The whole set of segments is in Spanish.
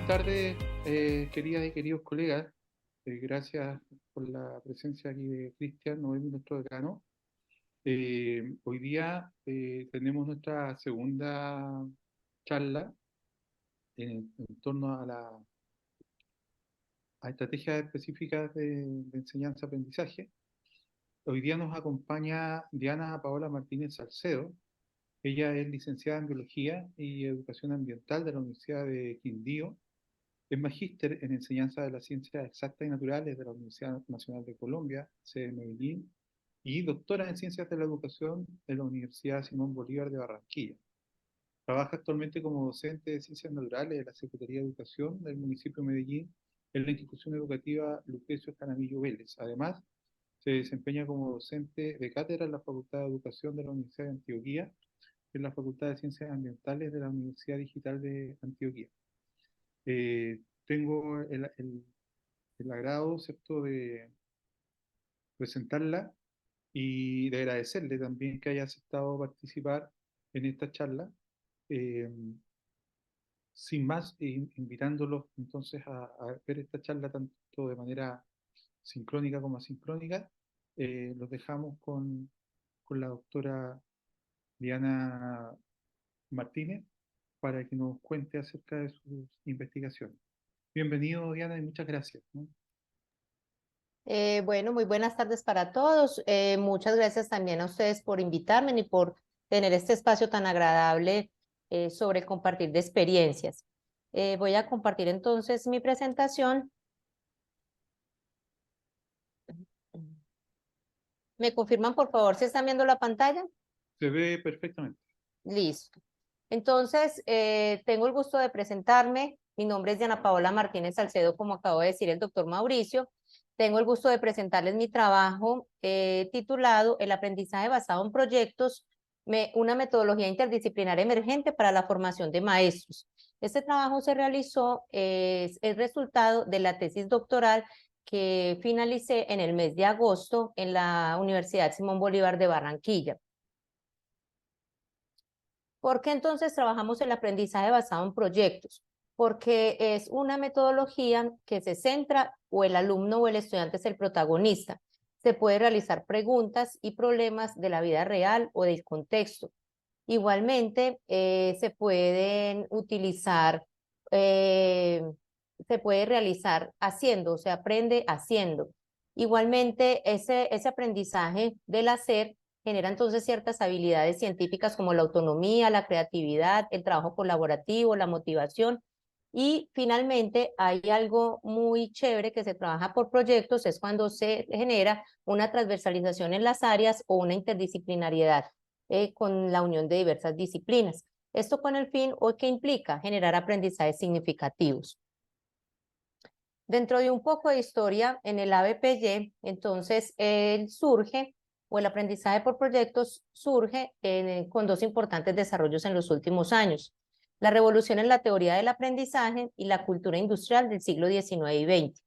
Buenas tardes, queridas y queridos colegas. Gracias por la presencia aquí de Cristian Noemi, nuestro decano. Hoy día tenemos nuestra segunda charla en torno a estrategias específicas de enseñanza-aprendizaje. Hoy día nos acompaña Diana Paola Martínez Salcedo. Ella es licenciada en Biología y Educación Ambiental de la Universidad de Quindío. Es magíster en Enseñanza de las Ciencias Exactas y Naturales de la Universidad Nacional de Colombia, sede de Medellín, y doctora en Ciencias de la Educación de la Universidad Simón Bolívar de Barranquilla. Trabaja actualmente como docente de Ciencias Naturales de la Secretaría de Educación del municipio de Medellín en la institución educativa Lucrecio Jaramillo Vélez. Además, se desempeña como docente de cátedra en la Facultad de Educación de la Universidad de Antioquia y en la Facultad de Ciencias Ambientales de la Universidad Digital de Antioquia. Tengo el agrado, ¿cierto?, de presentarla y de agradecerle también que haya aceptado participar en esta charla. Eh, Sin más, invitándolos entonces a ver esta charla tanto de manera sincrónica como asincrónica, los dejamos con la doctora Diana Martínez para que nos cuente acerca de sus investigaciones. Bienvenido, Diana, y muchas gracias, ¿no? Bueno, muy buenas tardes para todos. Muchas gracias también a ustedes por invitarme y por tener este espacio tan agradable sobre el compartir de experiencias. Voy a compartir entonces mi presentación. ¿Me confirman, por favor, si están viendo la pantalla? Se ve perfectamente. Listo. Entonces, tengo el gusto de presentarme. Mi nombre es Diana Paola Martínez Salcedo, como acabo de decir el doctor Mauricio. Tengo el gusto de presentarles mi trabajo titulado El aprendizaje basado en proyectos, una metodología interdisciplinar emergente para la formación de maestros. Este trabajo se realizó, es el resultado de la tesis doctoral que finalicé en el mes de agosto en la Universidad Simón Bolívar de Barranquilla. ¿Por qué entonces trabajamos el aprendizaje basado en proyectos? Porque es una metodología que se centra o el alumno o el estudiante es el protagonista. Se puede realizar preguntas y problemas de la vida real o del contexto. Igualmente, se pueden utilizar, se puede realizar haciendo, se aprende haciendo. Igualmente, ese aprendizaje del hacer genera entonces ciertas habilidades científicas como la autonomía, la creatividad, el trabajo colaborativo, la motivación. Y finalmente hay algo muy chévere que se trabaja por proyectos, es cuando se genera una transversalización en las áreas o una interdisciplinariedad con la unión de diversas disciplinas. Esto con el fin o que implica generar aprendizajes significativos. Dentro de un poco de historia en el ABPY, entonces él surge, o el aprendizaje por proyectos surge con dos importantes desarrollos en los últimos años: la revolución en la teoría del aprendizaje y la cultura industrial del siglo XIX y XX.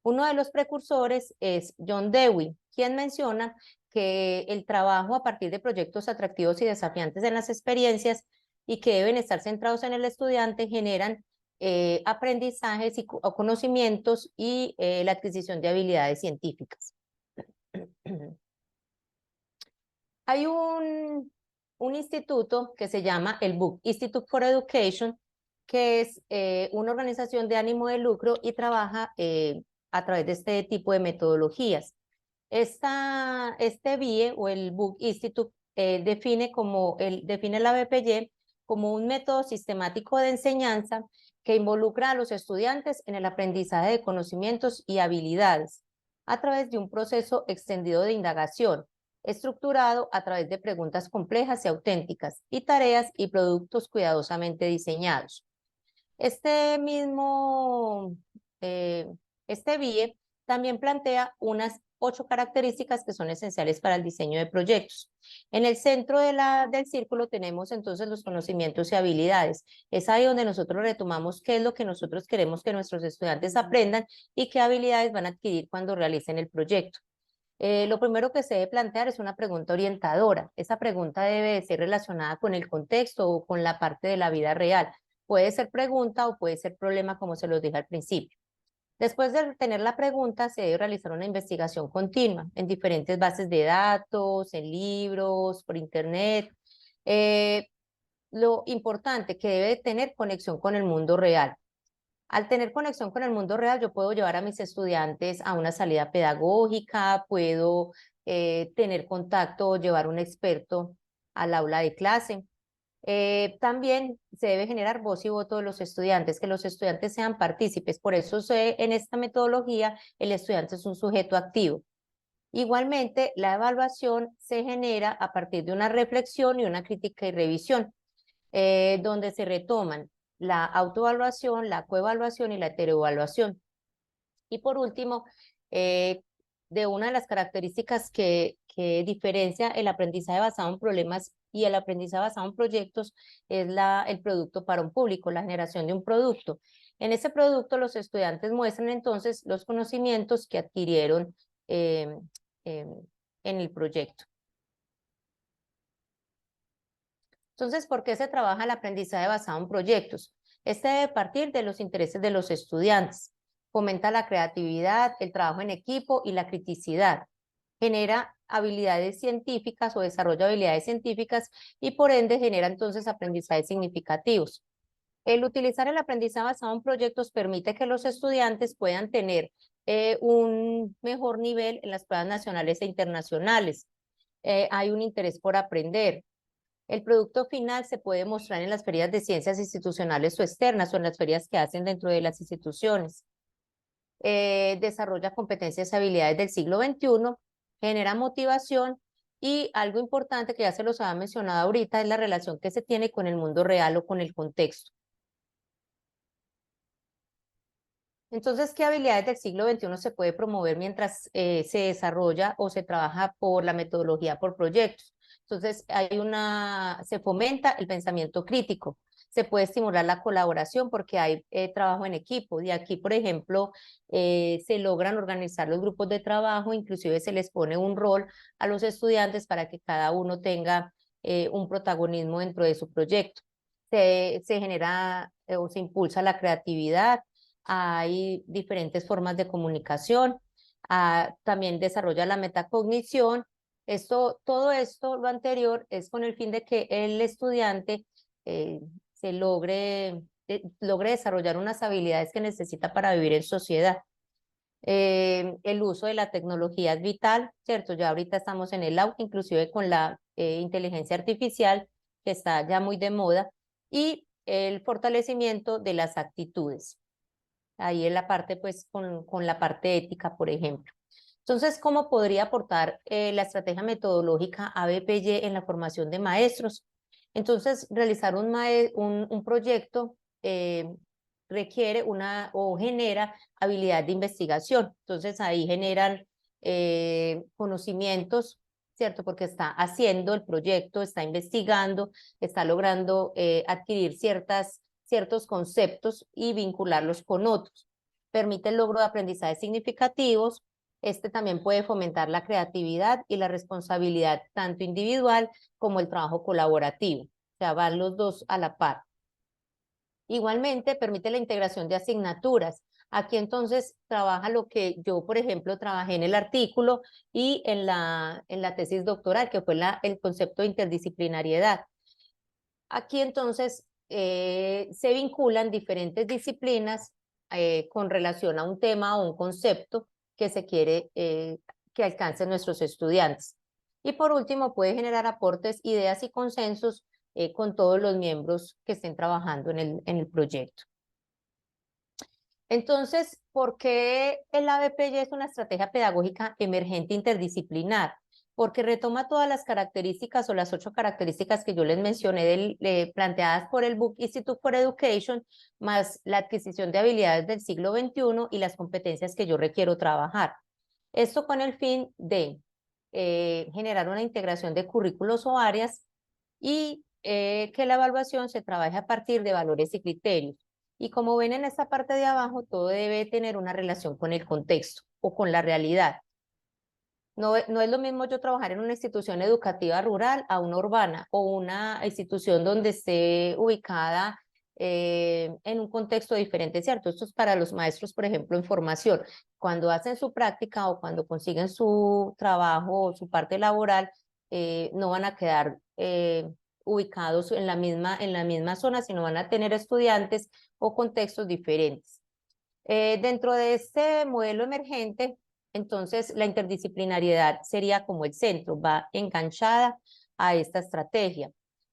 Uno de los precursores es John Dewey, quien menciona que el trabajo a partir de proyectos atractivos y desafiantes en las experiencias y que deben estar centrados en el estudiante generan aprendizajes o conocimientos y la adquisición de habilidades científicas. Hay un instituto que se llama el Book Institute for Education, que es una organización de ánimo de lucro y trabaja a través de este tipo de metodologías. Este BIE o el Book Institute define la BPY como un método sistemático de enseñanza que involucra a los estudiantes en el aprendizaje de conocimientos y habilidades a través de un proceso extendido de indagación, estructurado a través de preguntas complejas y auténticas, y tareas y productos cuidadosamente diseñados. Este mismo, este BIE también plantea unas 8 características que son esenciales para el diseño de proyectos. En el centro del círculo tenemos entonces los conocimientos y habilidades. Es ahí donde nosotros retomamos qué es lo que nosotros queremos que nuestros estudiantes aprendan y qué habilidades van a adquirir cuando realicen el proyecto. Lo primero que se debe plantear es una pregunta orientadora. Esa pregunta debe ser relacionada con el contexto o con la parte de la vida real. Puede ser pregunta o puede ser problema, como se los dije al principio. Después de tener la pregunta, se debe realizar una investigación continua en diferentes bases de datos, en libros, por internet. Lo importante que debe tener conexión con el mundo real. Al tener conexión con el mundo real, yo puedo llevar a mis estudiantes a una salida pedagógica, puedo tener contacto o llevar un experto al aula de clase. También se debe generar voz y voto de los estudiantes, que los estudiantes sean partícipes. Por eso en esta metodología el estudiante es un sujeto activo. Igualmente, la evaluación se genera a partir de una reflexión y una crítica y revisión, donde se retoman la autoevaluación, la coevaluación y la heteroevaluación. Y por último, de una de las características que diferencia el aprendizaje basado en problemas y el aprendizaje basado en proyectos es el producto para un público, la generación de un producto. En ese producto los estudiantes muestran entonces los conocimientos que adquirieron eh, en el proyecto. Entonces, ¿por qué se trabaja el aprendizaje basado en proyectos? Este debe partir de los intereses de los estudiantes. Fomenta la creatividad, el trabajo en equipo y la criticidad. Genera habilidades científicas o desarrolla habilidades científicas y por ende genera entonces aprendizajes significativos. El utilizar el aprendizaje basado en proyectos permite que los estudiantes puedan tener un mejor nivel en las pruebas nacionales e internacionales. Hay un interés por aprender. El producto final se puede mostrar en las ferias de ciencias institucionales o externas o en las ferias que hacen dentro de las instituciones. Desarrolla competencias y habilidades del siglo XXI, genera motivación y algo importante que ya se los había mencionado ahorita es la relación que se tiene con el mundo real o con el contexto. Entonces, ¿qué habilidades del siglo XXI se puede promover mientras se desarrolla o se trabaja por la metodología por proyectos? Entonces, se fomenta el pensamiento crítico, se puede estimular la colaboración porque hay trabajo en equipo. De aquí, por ejemplo, se logran organizar los grupos de trabajo, inclusive se les pone un rol a los estudiantes para que cada uno tenga un protagonismo dentro de su proyecto. Se genera o se impulsa la creatividad. Hay diferentes formas de comunicación, también desarrolla la metacognición. Todo esto, lo anterior, es con el fin de que el estudiante logre desarrollar unas habilidades que necesita para vivir en sociedad. El uso de la tecnología es vital, ¿cierto? Ya ahorita estamos en el auge, inclusive con la inteligencia artificial, que está ya muy de moda, y el fortalecimiento de las actitudes. Ahí en la parte, pues, con la parte ética, por ejemplo. Entonces, ¿cómo podría aportar la estrategia metodológica ABPY en la formación de maestros? Entonces, realizar un proyecto requiere o genera habilidad de investigación. Entonces, ahí generan conocimientos, ¿cierto? Porque está haciendo el proyecto, está investigando, está logrando adquirir ciertos conceptos y vincularlos con otros. Permite el logro de aprendizajes significativos. Este también puede fomentar la creatividad y la responsabilidad tanto individual como el trabajo colaborativo. O sea, van los dos a la par. Igualmente, permite la integración de asignaturas. Aquí entonces trabaja lo que yo, por ejemplo, trabajé en el artículo y en la tesis doctoral, que fue el concepto de interdisciplinariedad. Aquí entonces se vinculan diferentes disciplinas con relación a un tema o un concepto que se quiere que alcancen nuestros estudiantes. Y por último, puede generar aportes, ideas y consensos con todos los miembros que estén trabajando en el proyecto. Entonces, ¿por qué el ABPY es una estrategia pedagógica emergente interdisciplinar? Porque retoma todas las características o las 8 características que yo les mencioné planteadas por el Book Institute for Education, más la adquisición de habilidades del siglo XXI y las competencias que yo requiero trabajar. Esto con el fin de generar una integración de currículos o áreas y que la evaluación se trabaje a partir de valores y criterios. Y como ven en esta parte de abajo, todo debe tener una relación con el contexto o con la realidad. No es lo mismo yo trabajar en una institución educativa rural a una urbana o una institución donde esté ubicada en un contexto diferente, ¿cierto? Esto es para los maestros, por ejemplo, en formación. Cuando hacen su práctica o cuando consiguen su trabajo o su parte laboral, no van a quedar ubicados en la misma zona, sino van a tener estudiantes o contextos diferentes. Dentro de este modelo emergente, entonces la interdisciplinariedad sería como el centro, va enganchada a esta estrategia.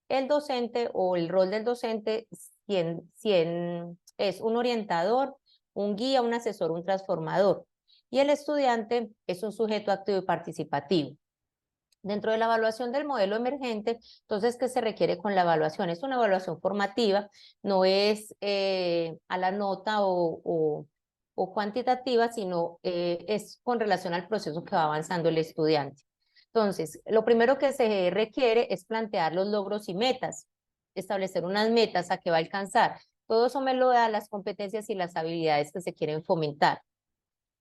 El docente o el rol del docente es un orientador, un guía, un asesor, un transformador. Y el estudiante es un sujeto activo y participativo. Dentro de la evaluación del modelo emergente, entonces, ¿qué se requiere con la evaluación? Es una evaluación formativa, no es a la nota o cuantitativa, sino es con relación al proceso que va avanzando el estudiante. Entonces, lo primero que se requiere es plantear los logros y metas, establecer unas metas a que va a alcanzar. Todo eso me lo da las competencias y las habilidades que se quieren fomentar.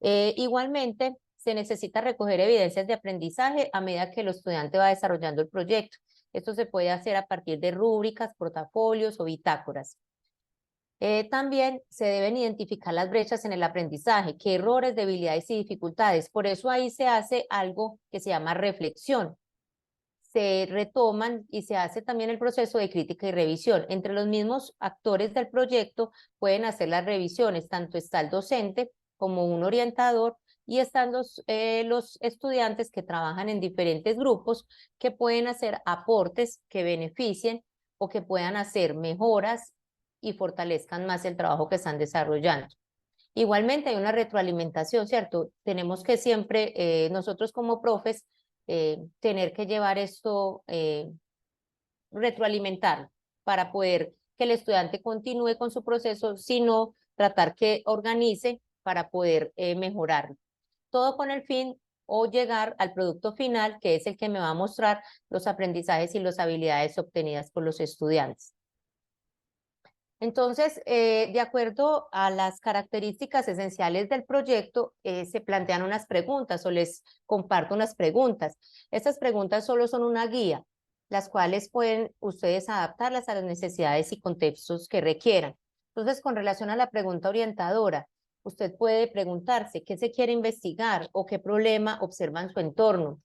Igualmente, se necesita recoger evidencias de aprendizaje a medida que el estudiante va desarrollando el proyecto. Esto se puede hacer a partir de rúbricas, portafolios o bitácoras. También se deben identificar las brechas en el aprendizaje, qué errores, debilidades y dificultades. Por eso ahí se hace algo que se llama reflexión. Se retoman y se hace también el proceso de crítica y revisión. Entre los mismos actores del proyecto pueden hacer las revisiones, tanto está el docente como un orientador y están los estudiantes que trabajan en diferentes grupos que pueden hacer aportes que beneficien o que puedan hacer mejoras y fortalezcan más el trabajo que están desarrollando. Igualmente hay una retroalimentación, ¿cierto? Tenemos que siempre, nosotros como profes, tener que llevar esto, retroalimentar para poder que el estudiante continúe con su proceso, sino tratar que organice para poder mejorar. Todo con el fin o llegar al producto final, que es el que me va a mostrar los aprendizajes y las habilidades obtenidas por los estudiantes. Entonces, de acuerdo a las características esenciales del proyecto, se plantean unas preguntas o les comparto unas preguntas. Estas preguntas solo son una guía, las cuales pueden ustedes adaptarlas a las necesidades y contextos que requieran. Entonces, con relación a la pregunta orientadora, usted puede preguntarse qué se quiere investigar o qué problema observa en su entorno.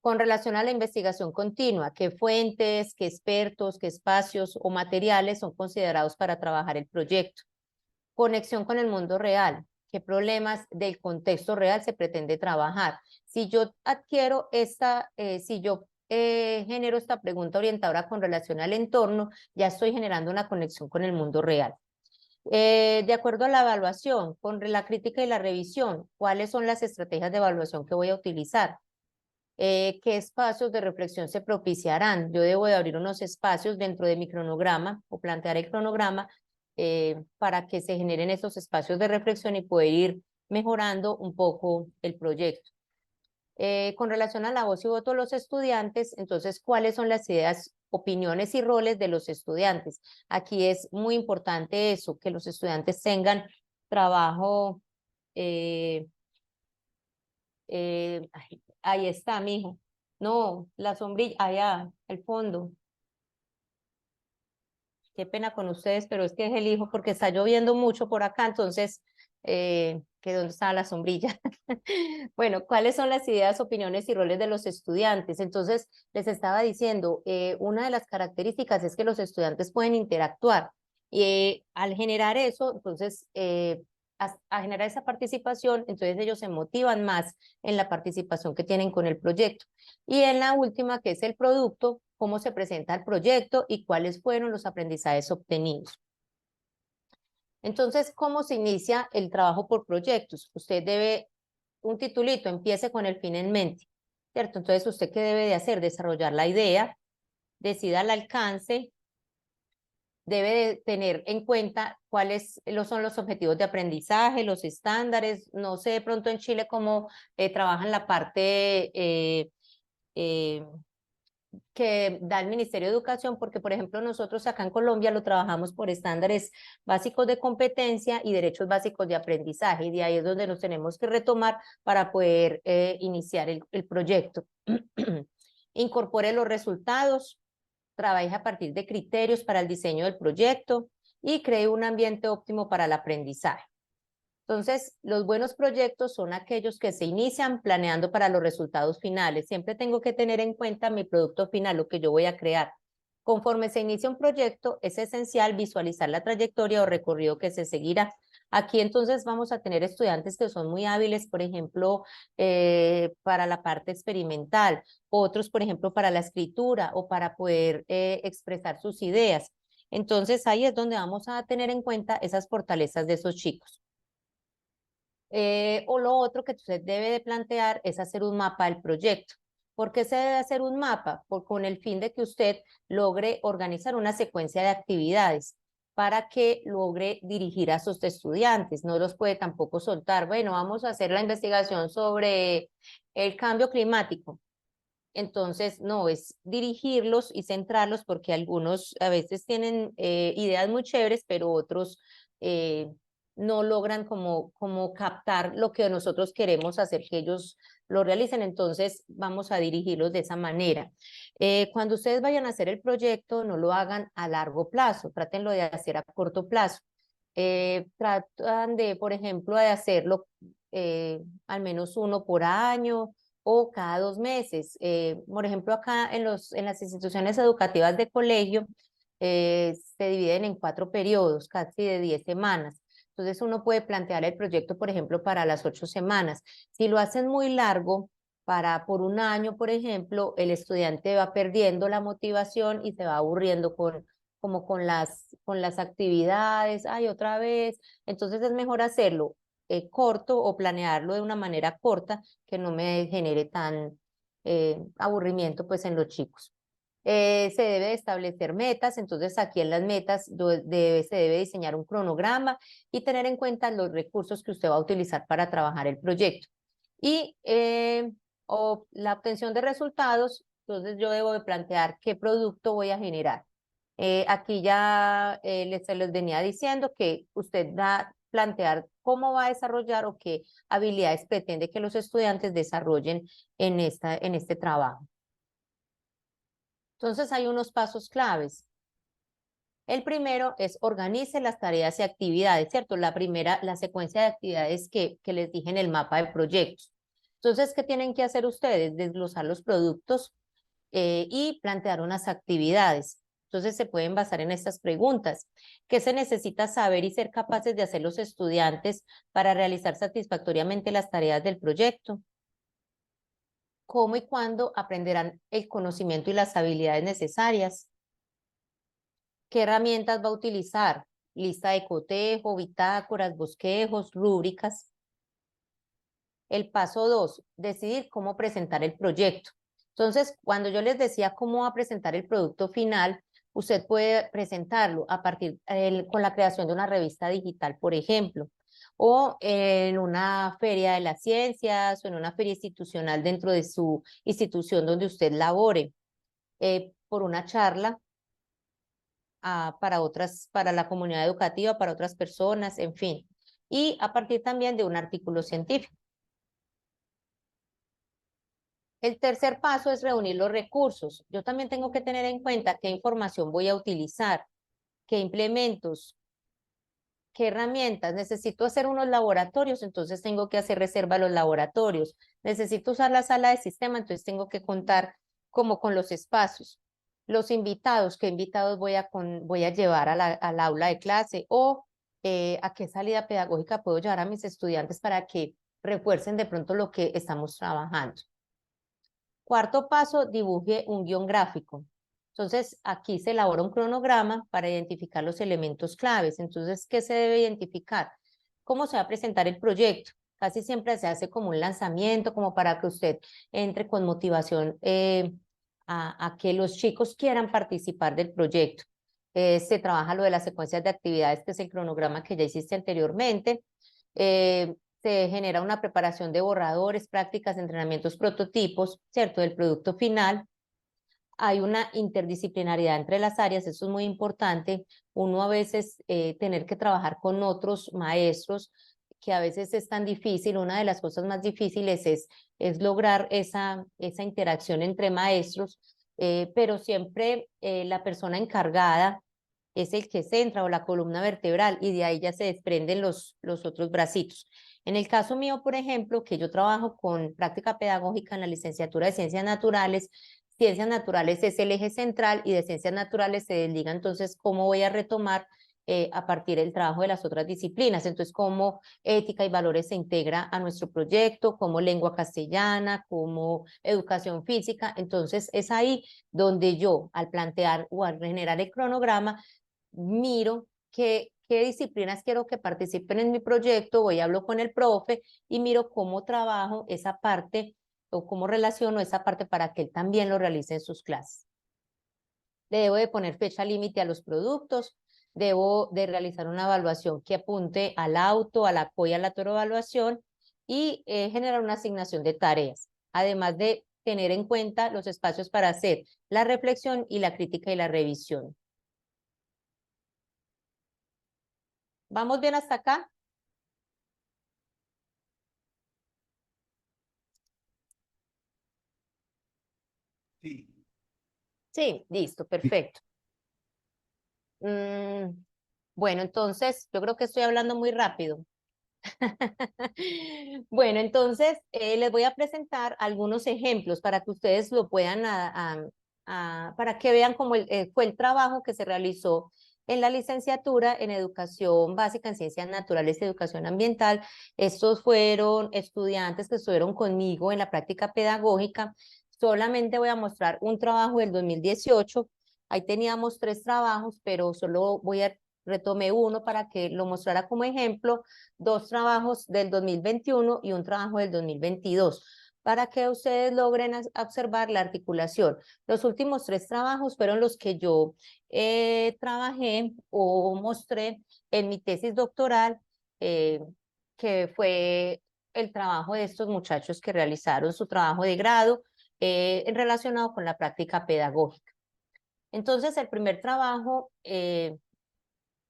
Con relación a la investigación continua, ¿qué fuentes, qué expertos, qué espacios o materiales son considerados para trabajar el proyecto? Conexión con el mundo real, ¿qué problemas del contexto real se pretende trabajar? Si yo adquiero genero esta pregunta orientadora con relación al entorno, ya estoy generando una conexión con el mundo real. De acuerdo a la evaluación, con la crítica y la revisión, ¿cuáles son las estrategias de evaluación que voy a utilizar? ¿Qué espacios de reflexión se propiciarán? Yo debo de abrir unos espacios dentro de mi cronograma o plantear el cronograma para que se generen esos espacios de reflexión y poder ir mejorando un poco el proyecto. Con relación a la voz y voto de los estudiantes, entonces, ¿cuáles son las ideas, opiniones y roles de los estudiantes? Aquí es muy importante eso, que los estudiantes tengan trabajo. Ahí está, mijo. No, la sombrilla, allá, el fondo. Qué pena con ustedes, pero es que es el hijo porque está lloviendo mucho por acá, entonces, que dónde está la sombrilla. Bueno, ¿cuáles son las ideas, opiniones y roles de los estudiantes? Entonces, les estaba diciendo, una de las características es que los estudiantes pueden interactuar y al generar eso, entonces, a generar esa participación, entonces ellos se motivan más en la participación que tienen con el proyecto. Y en la última, que es el producto, cómo se presenta el proyecto y cuáles fueron los aprendizajes obtenidos. Entonces, ¿cómo se inicia el trabajo por proyectos? Usted debe, un titulito, empiece con el fin en mente, ¿cierto? Entonces, ¿usted qué debe de hacer? Desarrollar la idea, decida el alcance, debe de tener en cuenta cuáles son los objetivos de aprendizaje, los estándares. No sé de pronto en Chile cómo trabajan la parte que da el Ministerio de Educación, porque por ejemplo nosotros acá en Colombia lo trabajamos por estándares básicos de competencia y derechos básicos de aprendizaje, y de ahí es donde nos tenemos que retomar para poder iniciar el proyecto. Incorpore los resultados, trabaje a partir de criterios para el diseño del proyecto, y cree un ambiente óptimo para el aprendizaje. Entonces, los buenos proyectos son aquellos que se inician planeando para los resultados finales. Siempre tengo que tener en cuenta mi producto final, lo que yo voy a crear. Conforme se inicia un proyecto, es esencial visualizar la trayectoria o recorrido que se seguirá. Aquí entonces vamos a tener estudiantes que son muy hábiles, por ejemplo, para la parte experimental, otros, por ejemplo, para la escritura o para poder expresar sus ideas. Entonces, ahí es donde vamos a tener en cuenta esas fortalezas de esos chicos. O lo otro que usted debe de plantear es hacer un mapa del proyecto. ¿Por qué se debe hacer un mapa? Con el fin de que usted logre organizar una secuencia de actividades para que logre dirigir a sus estudiantes. No los puede tampoco soltar. Bueno, vamos a hacer la investigación sobre el cambio climático. Entonces, no, es dirigirlos y centrarlos porque algunos a veces tienen ideas muy chéveres, pero otros no logran como captar lo que nosotros queremos hacer que ellos lo realicen. Entonces, vamos a dirigirlos de esa manera. Cuando ustedes vayan a hacer el proyecto, no lo hagan a largo plazo, trátenlo de hacer a corto plazo. Tratan de, por ejemplo, de hacerlo al menos uno por año o cada 2 meses. Por ejemplo, acá en las instituciones educativas de colegio se dividen en 4 periodos, casi de 10 semanas. Entonces uno puede plantear el proyecto, por ejemplo, para las 8 semanas. Si lo hacen muy largo, por un año, por ejemplo, el estudiante va perdiendo la motivación y se va aburriendo como con las actividades, ay, otra vez. Entonces es mejor hacerlo corto o planearlo de una manera corta que no me genere tan aburrimiento pues en los chicos. Se debe de establecer metas, entonces aquí en las metas se debe diseñar un cronograma y tener en cuenta los recursos que usted va a utilizar para trabajar el proyecto. Y la obtención de resultados, entonces yo debo de plantear qué producto voy a generar. Aquí ya se les venía diciendo que usted va a plantear cómo va a desarrollar o qué habilidades pretende que los estudiantes desarrollen en este trabajo. Entonces hay unos pasos claves. El primero es organice las tareas y actividades, ¿cierto? La secuencia de actividades que les dije en el mapa de proyectos. Entonces, ¿qué tienen que hacer ustedes? Desglosar los productos y plantear unas actividades. Entonces se pueden basar en estas preguntas. ¿Qué se necesita saber y ser capaces de hacer los estudiantes para realizar satisfactoriamente las tareas del proyecto? ¿Cómo y cuándo aprenderán el conocimiento y las habilidades necesarias? ¿Qué herramientas va a utilizar? Lista de cotejo, bitácoras, bosquejos, rúbricas. El paso 2, decidir cómo presentar el proyecto. Entonces, cuando yo les decía cómo va a presentar el producto final, usted puede presentarlo con la creación de una revista digital, por ejemplo, o en una feria de las ciencias o en una feria institucional dentro de su institución donde usted labore, por una charla para la comunidad educativa, para otras personas, en fin. Y a partir también de un artículo científico. El tercer paso es reunir los recursos. Yo también tengo que tener en cuenta qué información voy a utilizar, qué implementos, qué herramientas. Necesito hacer unos laboratorios, entonces tengo que hacer reserva a los laboratorios. Necesito usar la sala de sistema, entonces tengo que contar como con los espacios. Los invitados, qué invitados voy a llevar al aula de clase o a qué salida pedagógica puedo llevar a mis estudiantes para que refuercen de pronto lo que estamos trabajando. Cuarto paso, dibuje un guión gráfico. Entonces, aquí se elabora un cronograma para identificar los elementos claves. Entonces, ¿qué se debe identificar? ¿Cómo se va a presentar el proyecto? Casi siempre se hace como un lanzamiento, como para que usted entre con motivación a que los chicos quieran participar del proyecto. Se trabaja lo de las secuencias de actividades, que es el cronograma que ya hiciste anteriormente. Se genera una preparación de borradores, prácticas, entrenamientos, prototipos, ¿cierto? Del producto final. Hay una interdisciplinariedad entre las áreas, eso es muy importante. Uno a veces tener que trabajar con otros maestros, que a veces es tan difícil. Una de las cosas más difíciles es lograr esa interacción entre maestros, pero siempre la persona encargada es el que centra o la columna vertebral y de ahí ya se desprenden los otros bracitos. En el caso mío, por ejemplo, que yo trabajo con práctica pedagógica en la licenciatura de Ciencias Naturales es el eje central y de Ciencias Naturales se desliga entonces cómo voy a retomar a partir del trabajo de las otras disciplinas. Entonces, cómo ética y valores se integra a nuestro proyecto, como lengua castellana, como educación física. Entonces, es ahí donde yo, al plantear o al generar el cronograma, miro qué disciplinas quiero que participen en mi proyecto, voy, hablo con el profe y miro cómo trabajo esa parte o cómo relaciono esa parte para que él también lo realice en sus clases. Le debo de poner fecha límite a los productos, debo de realizar una evaluación que apunte al auto, a la COI, a la autoevaluación y generar una asignación de tareas, además de tener en cuenta los espacios para hacer la reflexión y la crítica y la revisión. ¿Vamos bien hasta acá? Sí. Sí, listo, perfecto. Bueno, entonces yo creo que estoy hablando muy rápido. Bueno, entonces les voy a presentar algunos ejemplos para que ustedes lo puedan, para que vean cómo fue el trabajo que se realizó en la licenciatura en Educación Básica en Ciencias Naturales y Educación Ambiental. Estos fueron estudiantes que estuvieron conmigo en la práctica pedagógica. Solamente voy a mostrar un trabajo del 2018. Ahí teníamos 3 trabajos, pero solo retomé uno para que lo mostrara como ejemplo, 2 trabajos del 2021 y un trabajo del 2022, para que ustedes logren observar la articulación. Los últimos 3 trabajos fueron los que yo trabajé o mostré en mi tesis doctoral, que fue el trabajo de estos muchachos que realizaron su trabajo de grado relacionado con la práctica pedagógica. Entonces, el primer trabajo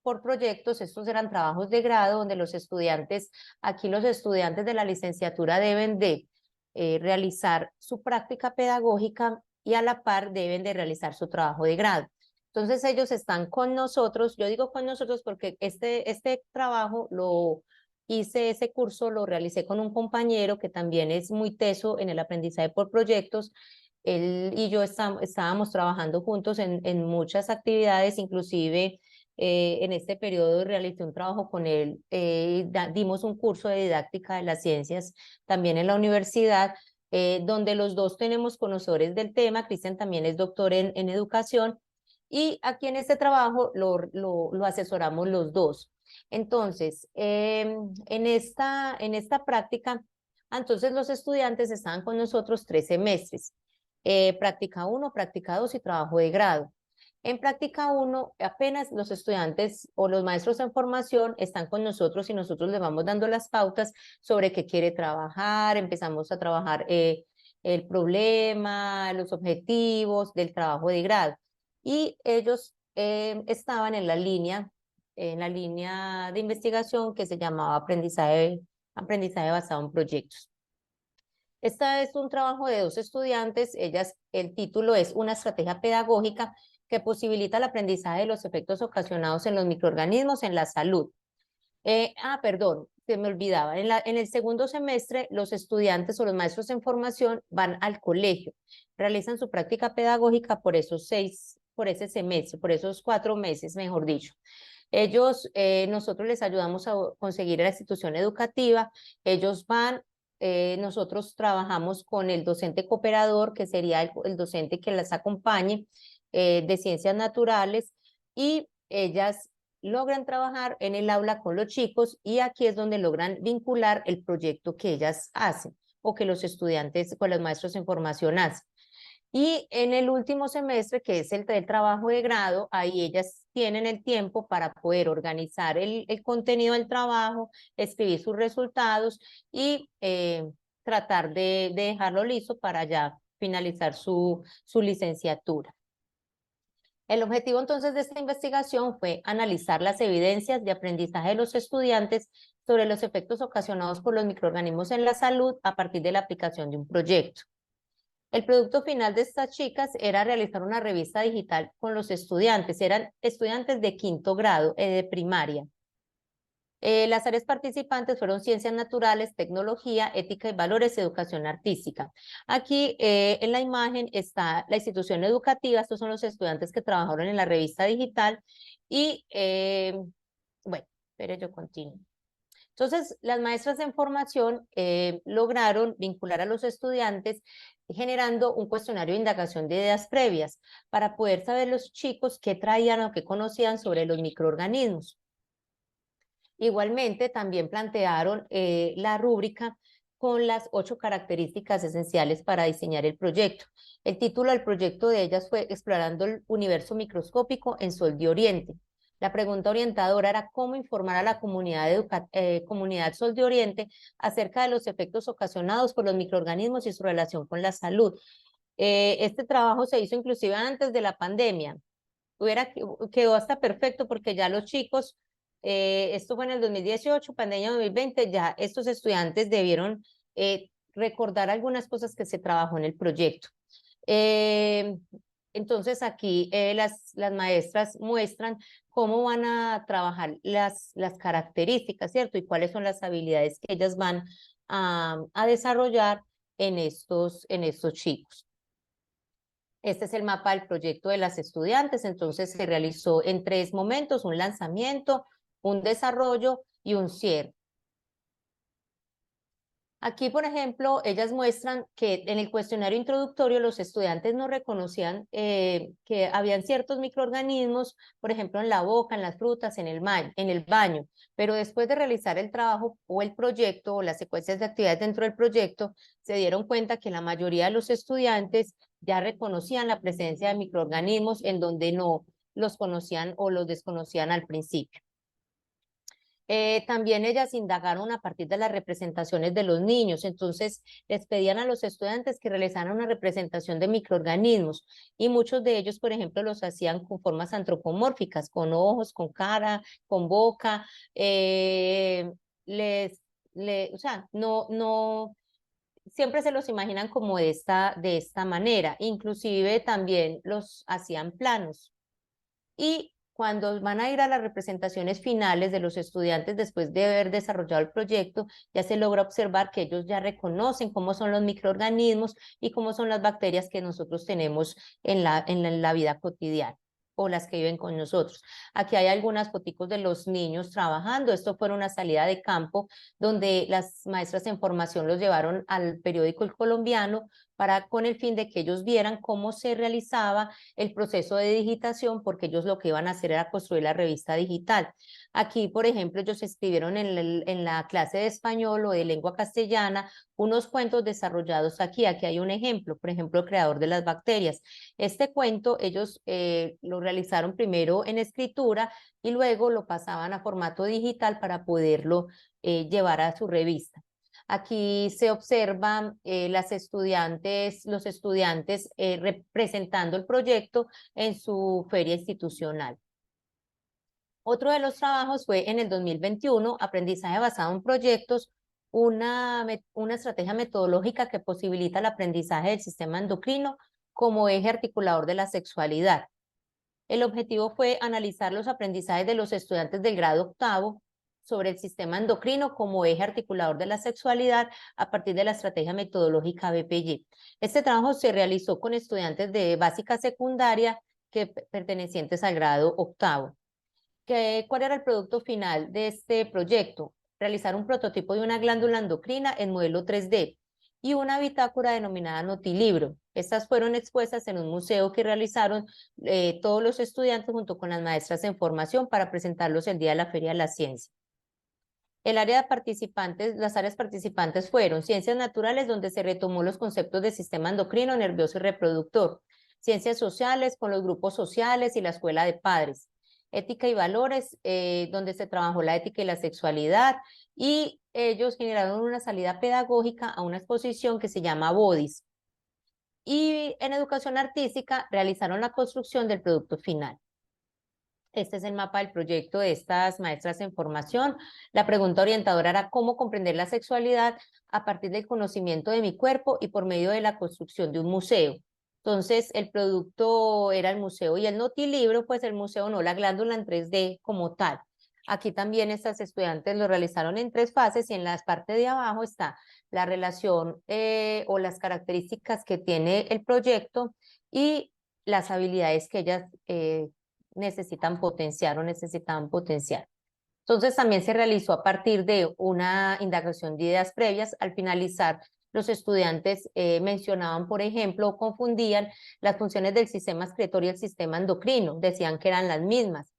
por proyectos, estos eran trabajos de grado donde los estudiantes, aquí los estudiantes de la licenciatura deben de realizar su práctica pedagógica y a la par deben de realizar su trabajo de grado. Entonces ellos están con nosotros, yo digo con nosotros porque este trabajo lo hice, ese curso lo realicé con un compañero que también es muy teso en el aprendizaje por proyectos. Él y yo estábamos trabajando juntos en muchas actividades, inclusive en este periodo realicé un trabajo con él, dimos un curso de didáctica de las ciencias también en la universidad, donde los dos tenemos conocedores del tema. Cristian también es doctor en educación y aquí en este trabajo lo asesoramos los dos. Entonces, en esta práctica, entonces los estudiantes estaban con nosotros 3 semestres, práctica 1, práctica 2 y trabajo de grado. En práctica 1, apenas los estudiantes o los maestros en formación están con nosotros y nosotros les vamos dando las pautas sobre qué quiere trabajar, empezamos a trabajar el problema, los objetivos del trabajo de grado. Y ellos estaban en la línea de investigación que se llamaba aprendizaje basado en proyectos. Este es un trabajo de 2 estudiantes. El título es Una estrategia pedagógica que posibilita el aprendizaje de los efectos ocasionados en los microorganismos en la salud. Perdón, se me olvidaba. En el segundo semestre, los estudiantes o los maestros en formación van al colegio, realizan su práctica pedagógica por esos por esos 4 meses, mejor dicho. Nosotros les ayudamos a conseguir a la institución educativa, ellos van, nosotros trabajamos con el docente cooperador, que sería el docente que las acompañe, de ciencias naturales, y ellas logran trabajar en el aula con los chicos y aquí es donde logran vincular el proyecto que ellas hacen o que los estudiantes con los maestros en formación hacen. Y en el último semestre, que es el del trabajo de grado, ahí ellas tienen el tiempo para poder organizar el contenido del trabajo, escribir sus resultados y tratar de dejarlo listo para ya finalizar su licenciatura. El objetivo entonces de esta investigación fue analizar las evidencias de aprendizaje de los estudiantes sobre los efectos ocasionados por los microorganismos en la salud a partir de la aplicación de un proyecto. El producto final de estas chicas era realizar una revista digital con los estudiantes, eran estudiantes de 5º grado, de primaria. Las áreas participantes fueron ciencias naturales, tecnología, ética y valores, educación artística. Aquí en la imagen está la institución educativa, estos son los estudiantes que trabajaron en la revista digital y, bueno, pero yo continúo. Entonces, las maestras en formación lograron vincular a los estudiantes generando un cuestionario de indagación de ideas previas para poder saber los chicos qué traían o qué conocían sobre los microorganismos. Igualmente, también plantearon la rúbrica con las 8 características esenciales para diseñar el proyecto. El título del proyecto de ellas fue Explorando el universo microscópico en Sol de Oriente. La pregunta orientadora era cómo informar a la comunidad Sol de Oriente acerca de los efectos ocasionados por los microorganismos y su relación con la salud. Este trabajo se hizo inclusive antes de la pandemia. Quedó hasta perfecto porque ya los chicos, esto fue en el 2018, pandemia 2020, ya estos estudiantes debieron recordar algunas cosas que se trabajó en el proyecto. Entonces aquí las maestras muestran cómo van a trabajar las características, ¿cierto? Y cuáles son las habilidades que ellas van a desarrollar en estos chicos. Este es el mapa del proyecto de las estudiantes, entonces se realizó en 3 momentos, un lanzamiento, un desarrollo y un cierre. Aquí, por ejemplo, ellas muestran que en el cuestionario introductorio los estudiantes no reconocían que habían ciertos microorganismos, por ejemplo, en la boca, en las frutas, en el baño, pero después de realizar el trabajo o el proyecto o las secuencias de actividades dentro del proyecto, se dieron cuenta que la mayoría de los estudiantes ya reconocían la presencia de microorganismos en donde no los conocían o los desconocían al principio. También ellas indagaron a partir de las representaciones de los niños, entonces les pedían a los estudiantes que realizaran una representación de microorganismos y muchos de ellos, por ejemplo, los hacían con formas antropomórficas, con ojos, con cara, con boca, o sea, no, siempre se los imaginan como de esta manera, inclusive también los hacían planos. Y cuando van a ir a las representaciones finales de los estudiantes después de haber desarrollado el proyecto, ya se logra observar que ellos ya reconocen cómo son los microorganismos y cómo son las bacterias que nosotros tenemos en la vida cotidiana o las que viven con nosotros. Aquí hay algunas foticos de los niños trabajando. Esto fue una salida de campo donde las maestras en formación los llevaron al periódico El Colombiano con el fin de que ellos vieran cómo se realizaba el proceso de digitación, porque ellos lo que iban a hacer era construir la revista digital. Aquí, por ejemplo, ellos escribieron en la clase de español o de lengua castellana unos cuentos desarrollados aquí. Aquí hay un ejemplo, por ejemplo, el creador de las bacterias. Este cuento ellos lo realizaron primero en escritura y luego lo pasaban a formato digital para poderlo llevar a su revista. Aquí se observan los estudiantes representando el proyecto en su feria institucional. Otro de los trabajos fue en el 2021, aprendizaje basado en proyectos, una estrategia metodológica que posibilita el aprendizaje del sistema endocrino como eje articulador de la sexualidad. El objetivo fue analizar los aprendizajes de los estudiantes del grado 8º sobre el sistema endocrino como eje articulador de la sexualidad a partir de la estrategia metodológica BPY. Este trabajo se realizó con estudiantes de básica secundaria pertenecientes al grado 8º. ¿Cuál era el producto final de este proyecto? Realizar un prototipo de una glándula endocrina en modelo 3D y una bitácora denominada Notilibro. Estas fueron expuestas en un museo que realizaron todos los estudiantes junto con las maestras en formación para presentarlos el día de la Feria de la Ciencia. Las áreas participantes fueron Ciencias Naturales, donde se retomó los conceptos de sistema endocrino, nervioso y reproductor. Ciencias Sociales, con los grupos sociales y la escuela de padres. Ética y Valores, donde se trabajó la ética y la sexualidad, y ellos generaron una salida pedagógica a una exposición que se llama Bodies. Y en Educación Artística realizaron la construcción del producto final. Este es el mapa del proyecto de estas maestras en formación. La pregunta orientadora era cómo comprender la sexualidad a partir del conocimiento de mi cuerpo y por medio de la construcción de un museo. Entonces, el producto era el museo y el notilibro, pues el museo no, la glándula en 3D como tal. Aquí también estas estudiantes lo realizaron en 3 fases y en la parte de abajo está la relación o las características que tiene el proyecto y las habilidades que ellas necesitan potenciar o necesitaban potenciar. Entonces también se realizó a partir de una indagación de ideas previas. Al finalizar, los estudiantes mencionaban, por ejemplo, o confundían las funciones del sistema excretorio y el sistema endocrino, decían que eran las mismas.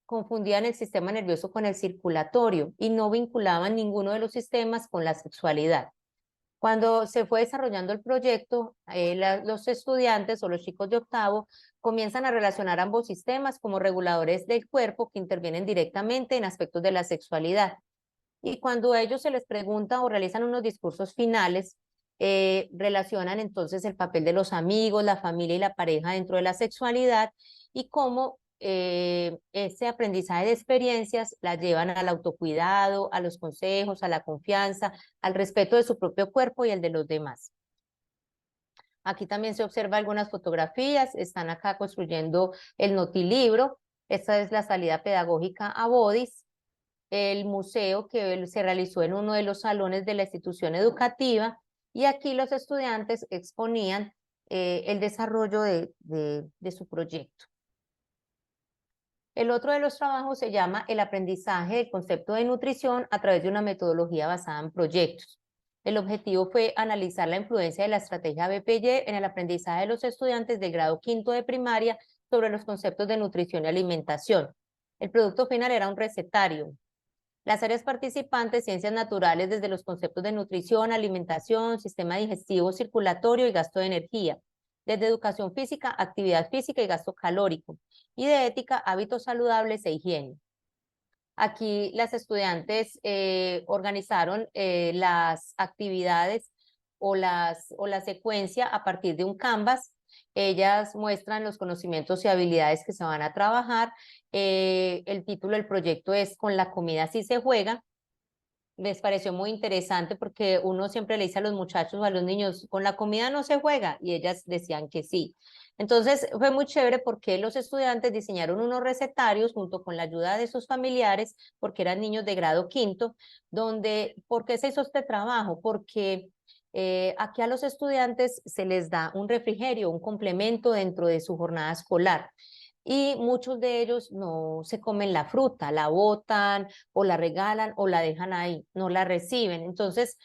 Confundían el sistema nervioso con el circulatorio y no vinculaban ninguno de los sistemas con la sexualidad. Cuando se fue desarrollando el proyecto, los estudiantes o los chicos de octavo comienzan a relacionar ambos sistemas como reguladores del cuerpo que intervienen directamente en aspectos de la sexualidad. Y cuando a ellos se les pregunta o realizan unos discursos finales, relacionan entonces el papel de los amigos, la familia y la pareja dentro de la sexualidad y cómo ese aprendizaje de experiencias la llevan al autocuidado, a los consejos, a la confianza, al respeto de su propio cuerpo y el de los demás. Aquí también se observa algunas fotografías, están acá construyendo el notilibro. Esta es la salida pedagógica a Bodis, el museo que se realizó en uno de los salones de la institución educativa, y aquí los estudiantes exponían el desarrollo de su proyecto. El otro de los trabajos se llama el aprendizaje del concepto de nutrición a través de una metodología basada en proyectos. El objetivo fue analizar la influencia de la estrategia BPY en el aprendizaje de los estudiantes del grado quinto de primaria sobre los conceptos de nutrición y alimentación. El producto final era un recetario. Las áreas participantes, ciencias naturales, desde los conceptos de nutrición, alimentación, sistema digestivo, circulatorio y gasto de energía. Desde educación física, actividad física y gasto calórico. Y de ética, hábitos saludables e higiene. Aquí las estudiantes organizaron las actividades o la secuencia a partir de un Canvas. Ellas muestran los conocimientos y habilidades que se van a trabajar. El título del proyecto es Con la comida sí se juega. Les pareció muy interesante porque uno siempre le dice a los muchachos o a los niños, con la comida no se juega, y ellas decían que sí. Entonces fue muy chévere porque los estudiantes diseñaron unos recetarios junto con la ayuda de sus familiares, porque eran niños de grado quinto, donde, ¿por qué se hizo este trabajo? Porque aquí a los estudiantes se les da un refrigerio, un complemento dentro de su jornada escolar. Y muchos de ellos no se comen la fruta, la botan o la regalan o la dejan ahí, no la reciben. Entonces,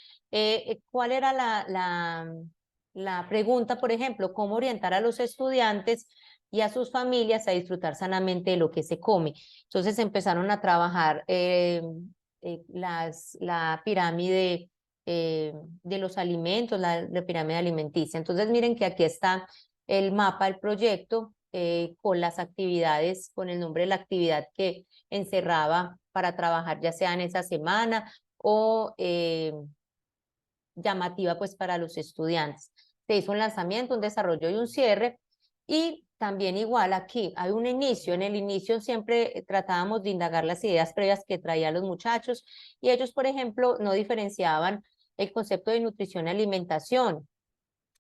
¿cuál era la pregunta, por ejemplo? ¿Cómo orientar a los estudiantes y a sus familias a disfrutar sanamente de lo que se come? Entonces empezaron a trabajar la pirámide de los alimentos, la pirámide alimenticia. Entonces, miren que aquí está el mapa del proyecto con las actividades, con el nombre de la actividad que encerraba para trabajar ya sea en esa semana o llamativa pues para los estudiantes. Se hizo un lanzamiento, un desarrollo y un cierre, y también igual aquí hay un inicio. En el inicio siempre tratábamos de indagar las ideas previas que traían los muchachos, y ellos, por ejemplo, no diferenciaban el concepto de nutrición y alimentación.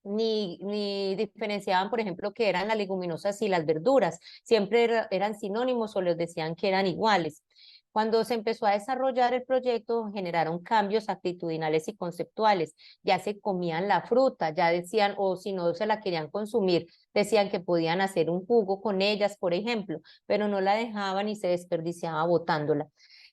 Ni diferenciaban, por ejemplo, que eran las leguminosas y las verduras. Siempre eran sinónimos o les decían que eran iguales. Cuando se empezó a desarrollar el proyecto, generaron cambios actitudinales y conceptuales. Ya se comían la fruta, ya decían, o si no se la querían consumir, decían que podían hacer un jugo con ellas, por ejemplo, pero no la dejaban y se desperdiciaba botándola.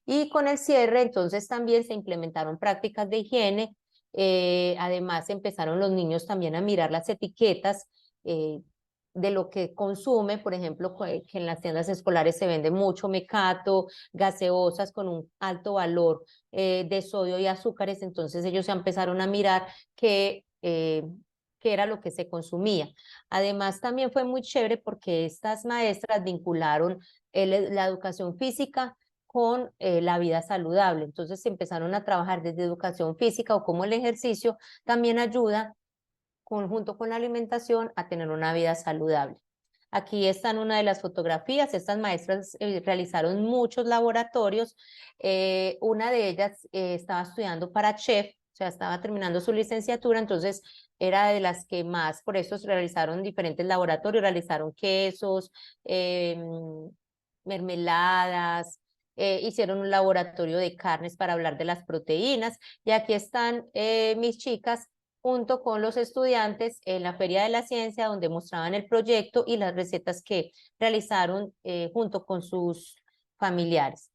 Y con el cierre, entonces también se implementaron prácticas de higiene. Además, empezaron los niños también a mirar las etiquetas de lo que consume, por ejemplo, que en las tiendas escolares se vende mucho mecato, gaseosas con un alto valor de sodio y azúcares. Entonces ellos empezaron a mirar qué era lo que se consumía. Además, también fue muy chévere porque estas maestras vincularon la educación física con la vida saludable. Entonces se empezaron a trabajar desde educación física o cómo el ejercicio también ayuda junto con la alimentación a tener una vida saludable. Aquí están una de las fotografías. Estas maestras realizaron muchos laboratorios. Una de ellas estaba estudiando para chef, o sea, estaba terminando su licenciatura, entonces era de las que más, por eso realizaron diferentes laboratorios, realizaron quesos, mermeladas, hicieron un laboratorio de carnes para hablar de las proteínas, y aquí están mis chicas junto con los estudiantes en la Feria de la Ciencia, donde mostraban el proyecto y las recetas que realizaron junto con sus familiares.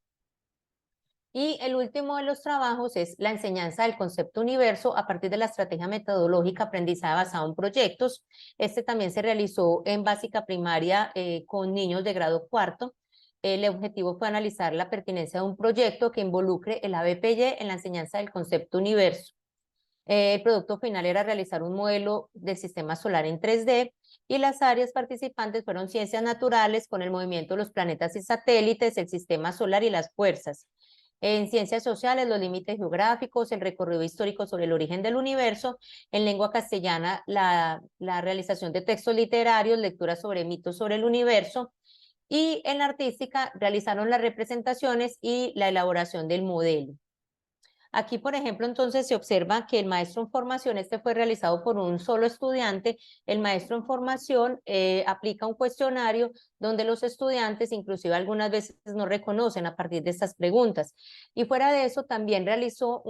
Y el último de los trabajos es la enseñanza del concepto universo a partir de la estrategia metodológica aprendizaje basado en proyectos. Este también se realizó en básica primaria con niños de grado cuarto. El objetivo fue analizar la pertinencia de un proyecto que involucre el ABPY en la enseñanza del concepto universo. El producto final era realizar un modelo del sistema solar en 3D y las áreas participantes fueron ciencias naturales con el movimiento de los planetas y satélites, el sistema solar y las fuerzas. En ciencias sociales, los límites geográficos, el recorrido histórico sobre el origen del universo. En lengua castellana, la realización de textos literarios, lecturas sobre mitos sobre el universo. Y en la artística, realizaron las representaciones y la elaboración del modelo. Aquí, por ejemplo, entonces se observa que el maestro en formación, este fue realizado por un solo estudiante. El maestro en formación aplica un cuestionario donde los estudiantes, inclusive algunas veces no reconocen a partir de estas preguntas. Y fuera de eso, también realizó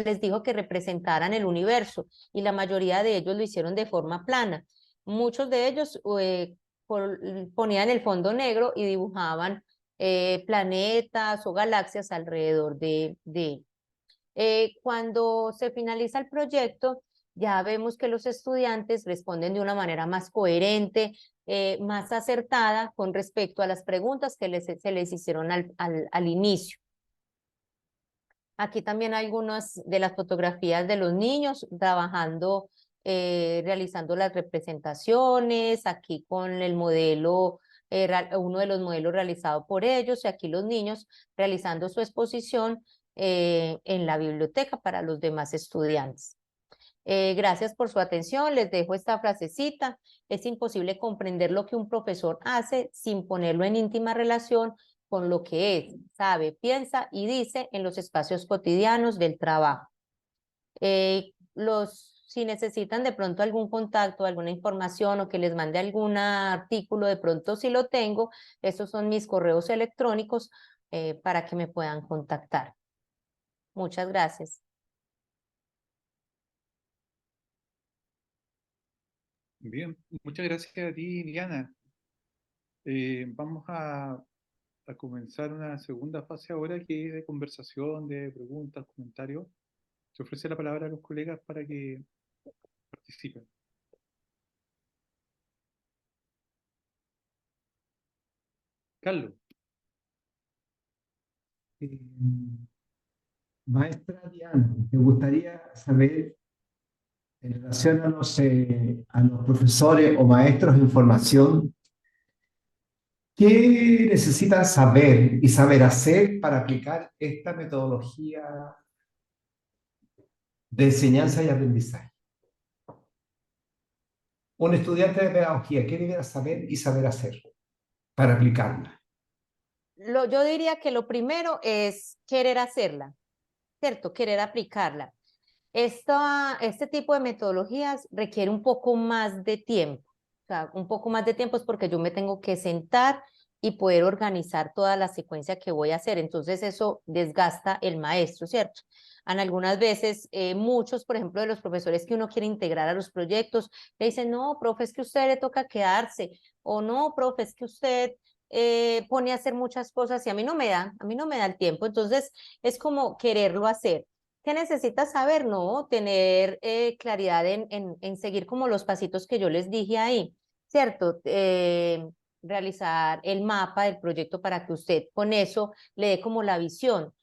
les dijo que representaran el universo, y la mayoría de ellos lo hicieron de forma plana. Muchos de ellos ponían el fondo negro y dibujaban planetas o galaxias alrededor de cuando se finaliza el proyecto, ya vemos que los estudiantes responden de una manera más coherente, más acertada con respecto a las preguntas que se les hicieron al inicio. Aquí también hay algunas de las fotografías de los niños trabajando, realizando las representaciones, aquí con el modelo, uno de los modelos realizado por ellos, y aquí los niños realizando su exposición en la biblioteca para los demás estudiantes. Gracias por su atención. Les dejo esta frasecita: es imposible comprender lo que un profesor hace sin ponerlo en íntima relación con lo que es, sabe, piensa y dice en los espacios cotidianos del trabajo. Si necesitan de pronto algún contacto, alguna información, o que les mande algún artículo, de pronto si lo tengo, estos son mis correos electrónicos para que me puedan contactar. Muchas gracias. Bien, muchas gracias a ti, Diana. Vamos a comenzar una segunda fase ahora, que es de conversación, de preguntas, comentarios. Se ofrece la palabra a los colegas para que participen. Carlos. Eh, Maestra Diana, me gustaría saber, en relación a los profesores o maestros en formación, ¿qué necesitan saber y saber hacer para aplicar esta metodología de enseñanza y aprendizaje? Un estudiante de pedagogía, ¿qué debería saber y saber hacer para aplicarla? Yo diría que lo primero es querer hacerla, ¿cierto? Querer aplicarla. Este tipo de metodologías requiere un poco más de tiempo. O sea, un poco más de tiempo es porque yo me tengo que sentar y poder organizar toda la secuencia que voy a hacer. Entonces eso desgasta el maestro, ¿cierto? Algunas veces, muchos, por ejemplo, de los profesores que uno quiere integrar a los proyectos, le dicen: no, profe, es que a usted le toca quedarse, o no, profe, es que usted pone a hacer muchas cosas y a mí no me da el tiempo. Entonces es como quererlo hacer. ¿Qué necesitas saber? No, tener claridad en seguir como los pasitos que yo les dije ahí, ¿cierto? Realizar el mapa del proyecto para que usted con eso le dé como la visión,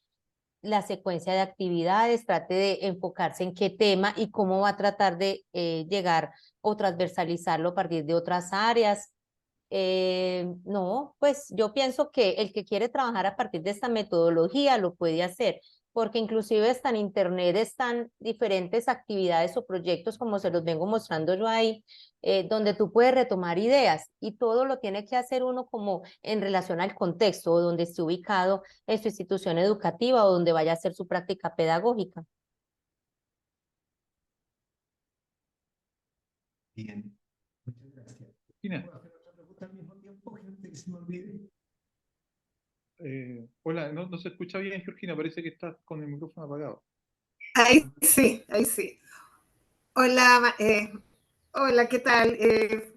la secuencia de actividades, trate de enfocarse en qué tema y cómo va a tratar de llegar o transversalizarlo a partir de otras áreas. No, pues yo pienso que el que quiere trabajar a partir de esta metodología lo puede hacer. porque inclusive está en internet, están diferentes actividades o proyectos, como se los vengo mostrando yo ahí, donde tú puedes retomar ideas y todo lo tiene que hacer uno como en relación al contexto o donde esté ubicado en su institución educativa o donde vaya a hacer su práctica pedagógica. Bien, muchas gracias. Cristina, ¿Puedo hacer otra pregunta al mismo tiempo, gente, que se me olvide? hola, no se escucha bien, Georgina, parece que estás con el micrófono apagado. Ahí sí, ahí sí. Hola, hola, ¿qué tal?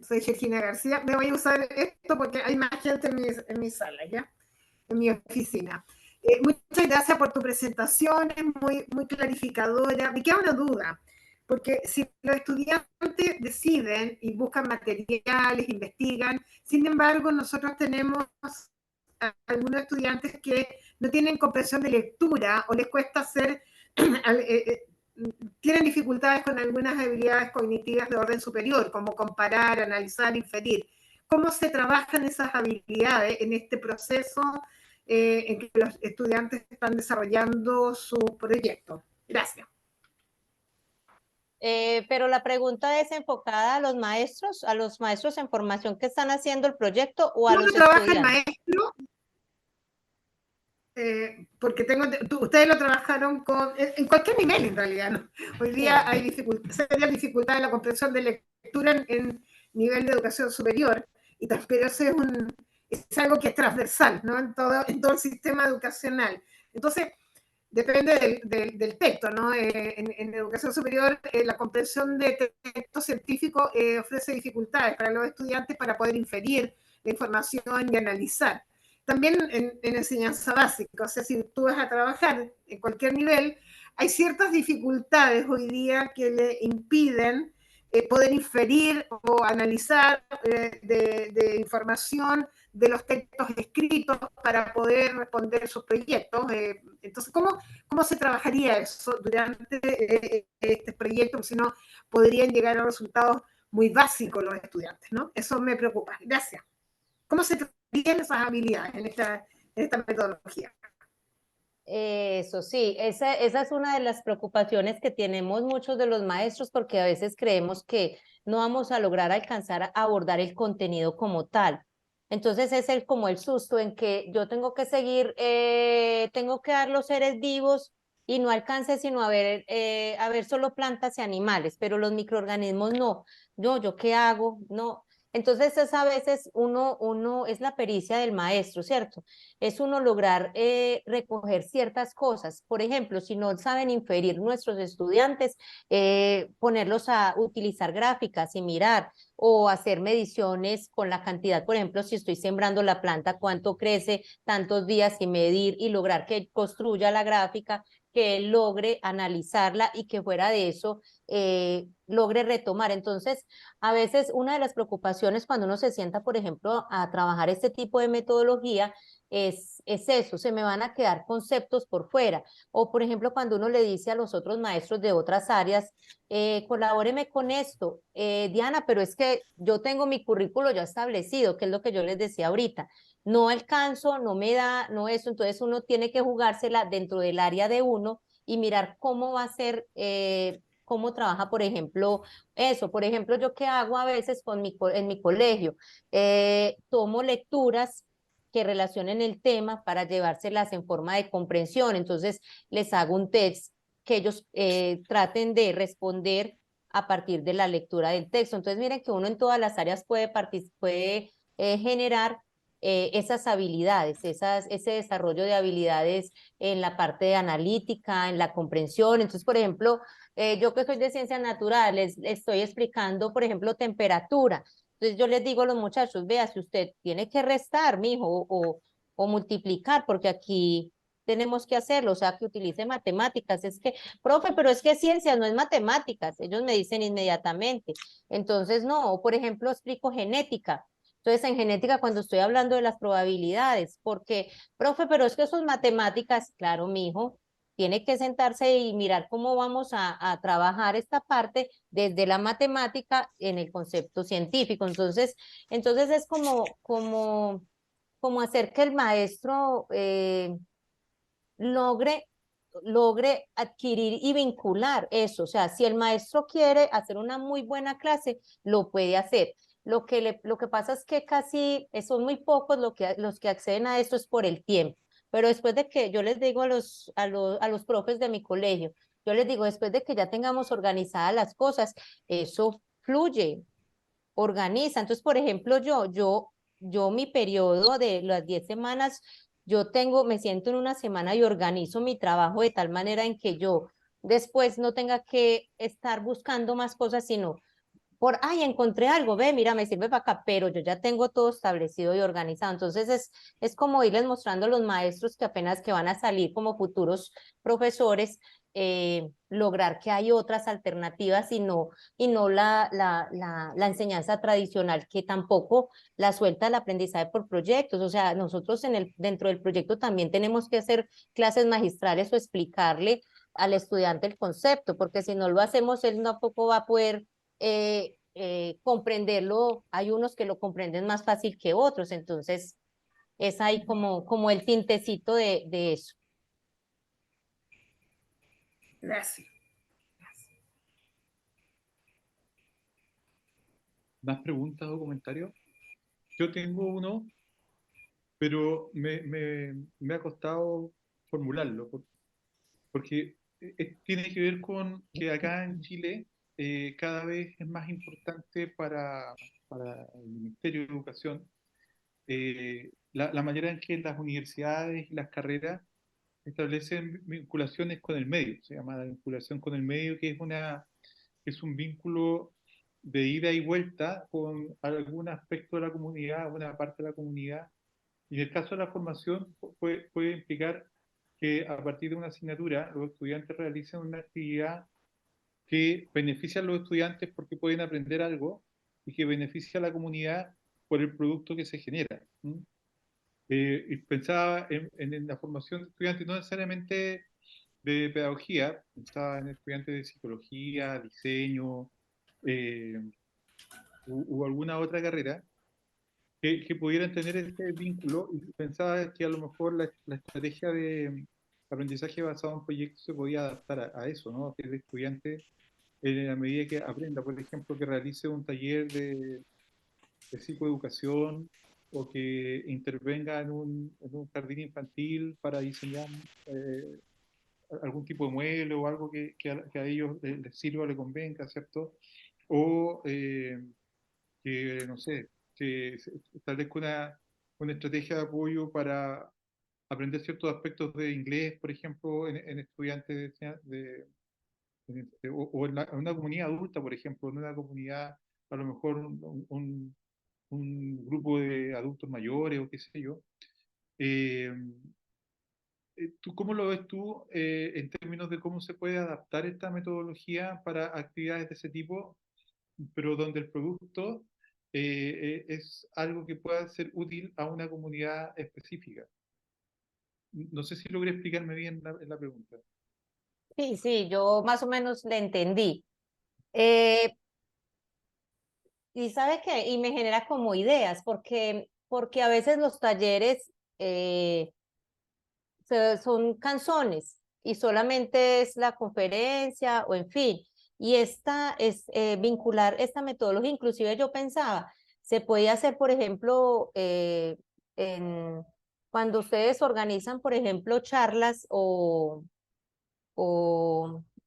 Soy Georgina García. Me voy a usar esto porque hay más gente en mi sala, ¿ya? En mi oficina. Muchas gracias por tu presentación, es muy clarificadora. Me queda una duda, porque si los estudiantes deciden y buscan materiales, investigan, sin embargo, nosotros tenemos algunos estudiantes que no tienen comprensión de lectura o les cuesta hacer tienen dificultades con algunas habilidades cognitivas de orden superior, como comparar, analizar, inferir. ¿Cómo se trabajan esas habilidades en este proceso en que los estudiantes están desarrollando su proyecto? Gracias. Pero la pregunta es enfocada a los maestros en formación que están haciendo el proyecto o a ¿Cómo los trabaja el estudiantes. maestro? Porque ustedes lo trabajaron en cualquier nivel en realidad, ¿no? Hoy día hay dificultad en la comprensión de lectura en nivel de educación superior, pero eso es algo que es transversal, ¿no? En todo el sistema educacional. Entonces, depende del texto, ¿no? En educación superior, la comprensión de texto científico ofrece dificultades para los estudiantes para poder inferir la información y analizar. También en enseñanza básica, o sea, si tú vas a trabajar en cualquier nivel, hay ciertas dificultades hoy día que le impiden poder inferir o analizar de información de los textos escritos para poder responder sus proyectos. Entonces, ¿cómo se trabajaría eso durante este proyecto? Porque si no, podrían llegar a resultados muy básicos los estudiantes, ¿no? Eso me preocupa. Gracias. ¿Cómo se trabajarían esas habilidades en esta metodología? Eso sí, esa es una de las preocupaciones que tenemos muchos de los maestros porque a veces creemos que no vamos a lograr alcanzar a abordar el contenido como tal. Entonces es como el susto en que yo tengo que seguir, tengo que dar los seres vivos y no alcance sino a ver solo plantas y animales, pero los microorganismos no. ¿Yo qué hago? No. Entonces es a veces es la pericia del maestro, ¿cierto? Es uno lograr recoger ciertas cosas. Por ejemplo, si no saben inferir nuestros estudiantes, ponerlos a utilizar gráficas y mirar o hacer mediciones con la cantidad, por ejemplo, si estoy sembrando la planta, cuánto crece, tantos días y medir y lograr que construya la gráfica, que él logre analizarla y que fuera de eso logre retomar. Entonces, a veces una de las preocupaciones cuando uno se sienta, por ejemplo, a trabajar este tipo de metodología, es eso, se me van a quedar conceptos por fuera. O, por ejemplo, cuando uno le dice a los otros maestros de otras áreas, colabóreme con esto, Diana, pero es que yo tengo mi currículo ya establecido, que es lo que yo les decía ahorita. No alcanzo, no me da, no eso, entonces uno tiene que jugársela dentro del área de uno y mirar cómo va a ser, cómo trabaja, por ejemplo, eso. Por ejemplo, yo qué hago a veces en mi colegio, tomo lecturas que relacionen el tema para llevárselas en forma de comprensión. Entonces, les hago un test que ellos traten de responder a partir de la lectura del texto. Entonces, miren que uno en todas las áreas puede generar esas habilidades, ese desarrollo de habilidades en la parte de analítica, en la comprensión. Entonces, por ejemplo, yo que soy de ciencias naturales, estoy explicando, por ejemplo, temperatura. Entonces yo les digo a los muchachos, vea, si usted tiene que restar, mijo, o multiplicar, porque aquí tenemos que hacerlo, o sea, que utilice matemáticas. Es que, profe, pero es que ciencias no es matemáticas, ellos me dicen inmediatamente. Entonces, no, o por ejemplo, explico genética. Entonces, en genética, cuando estoy hablando de las probabilidades, porque, profe, pero es que eso es matemáticas, claro, mijo, tiene que sentarse y mirar cómo vamos a trabajar esta parte desde la matemática en el concepto científico. Entonces es como hacer que el maestro logre logre adquirir y vincular eso. O sea, si el maestro quiere hacer una muy buena clase, lo puede hacer. Lo que pasa es que casi son muy pocos los que acceden a esto es por el tiempo. Pero después de que yo les digo a los profes de mi colegio, yo les digo, después de que ya tengamos organizadas las cosas, eso fluye, organiza. Entonces, por ejemplo, yo mi periodo de las 10 semanas, me siento en una semana y organizo mi trabajo de tal manera en que yo después no tenga que estar buscando más cosas, sino ay, encontré algo, ve, mira, me sirve para acá, pero yo ya tengo todo establecido y organizado. Entonces es como irles mostrando a los maestros que apenas que van a salir como futuros profesores, lograr que hay otras alternativas y no la enseñanza tradicional, que tampoco la suelta el aprendizaje por proyectos. O sea, nosotros dentro del proyecto también tenemos que hacer clases magistrales o explicarle al estudiante el concepto, porque si no lo hacemos, él tampoco va a poder comprenderlo. Hay unos que lo comprenden más fácil que otros, entonces es ahí como el tintecito de eso. Gracias. ¿Más preguntas o comentarios? Yo tengo uno, pero me ha costado formularlo, porque tiene que ver con que acá en Chile cada vez es más importante para el Ministerio de Educación la manera en que las universidades y las carreras establecen vinculaciones con el medio. Se llama la vinculación con el medio, que es un vínculo de ida y vuelta con algún aspecto de la comunidad, alguna parte de la comunidad. Y en el caso de la formación puede implicar que a partir de una asignatura los estudiantes realicen una actividad que beneficia a los estudiantes porque pueden aprender algo y que beneficia a la comunidad por el producto que se genera. Y pensaba en la formación de estudiantes, no necesariamente de pedagogía, pensaba en estudiantes de psicología, diseño, eh, u alguna otra carrera, que pudieran tener este vínculo, y pensaba que a lo mejor la estrategia de aprendizaje basado en proyectos se podía adaptar a eso, ¿no? Que el estudiante, en la medida que aprenda, por ejemplo, que realice un taller de psicoeducación o que intervenga en un jardín infantil para diseñar eh, algún tipo de mueble o algo que a ellos les sirva, les convenga, ¿cierto? O que, no sé, que se establezca una estrategia de apoyo para aprender ciertos aspectos de inglés, por ejemplo, en estudiantes o en una comunidad adulta, por ejemplo, en una comunidad, a lo mejor un grupo de adultos mayores o qué sé yo. Eh, ¿Cómo lo ves tú en términos de cómo se puede adaptar esta metodología para actividades de ese tipo, pero donde el producto es algo que pueda ser útil a una comunidad específica? No sé si logré explicarme bien la pregunta. Sí, sí, yo más o menos le entendí. Eh, y sabe qué, y me genera como ideas, porque a veces los talleres son canzones y solamente es la conferencia o en fin. Y esta es vincular esta metodología, inclusive yo pensaba, se puede hacer, por ejemplo, cuando ustedes organizan, por ejemplo, charlas o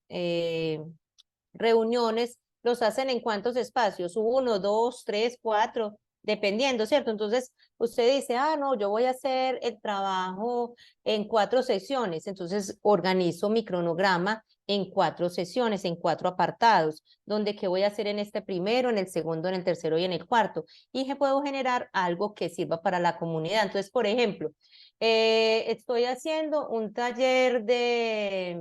eh, reuniones, los hacen en cuántos espacios, uno, dos, tres, cuatro, dependiendo, ¿cierto? Entonces, usted dice, no, yo voy a hacer el trabajo en 4 sesiones, entonces organizo mi cronograma en 4 sesiones, en 4 apartados, donde qué voy a hacer en este primero, en el segundo, en el tercero y en el cuarto, y que puedo generar algo que sirva para la comunidad. Entonces, por ejemplo, estoy haciendo un taller de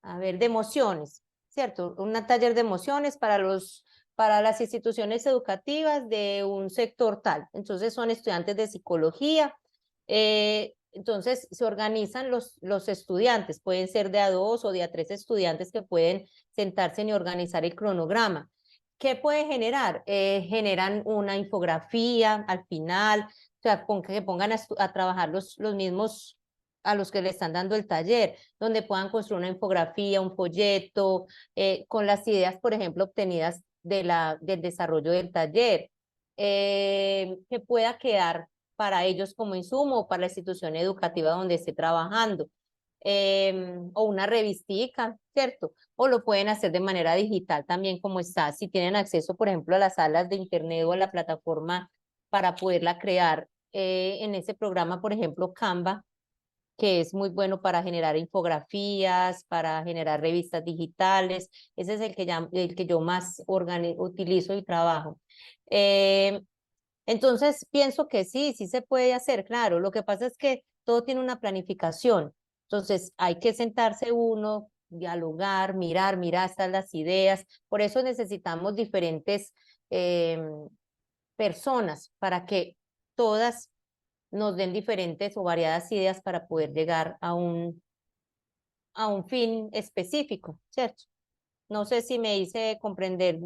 emociones, ¿cierto? Un taller de emociones para las instituciones educativas de un sector tal. Entonces son estudiantes de psicología. Entonces se organizan los estudiantes, pueden ser de a 2 o de a 3 estudiantes que pueden sentarse y organizar el cronograma. ¿Qué puede generar? Generan una infografía al final, o sea, que pongan a trabajar los mismos a los que le están dando el taller, donde puedan construir una infografía, un folleto, con las ideas, por ejemplo, obtenidas del desarrollo del taller, que pueda quedar para ellos como insumo o para la institución educativa donde esté trabajando. O una revistica, ¿cierto? O lo pueden hacer de manera digital también como está, si tienen acceso, por ejemplo, a las salas de internet o a la plataforma para poderla crear en ese programa, por ejemplo, Canva, que es muy bueno para generar infografías, para generar revistas digitales. Ese es el que yo más utilizo y trabajo. Entonces, pienso que sí se puede hacer, claro. Lo que pasa es que todo tiene una planificación. Entonces, hay que sentarse uno, dialogar, mirar estas las ideas. Por eso necesitamos diferentes personas para que todas nos den diferentes o variadas ideas para poder llegar a un fin específico, ¿cierto? No sé si me hice comprender.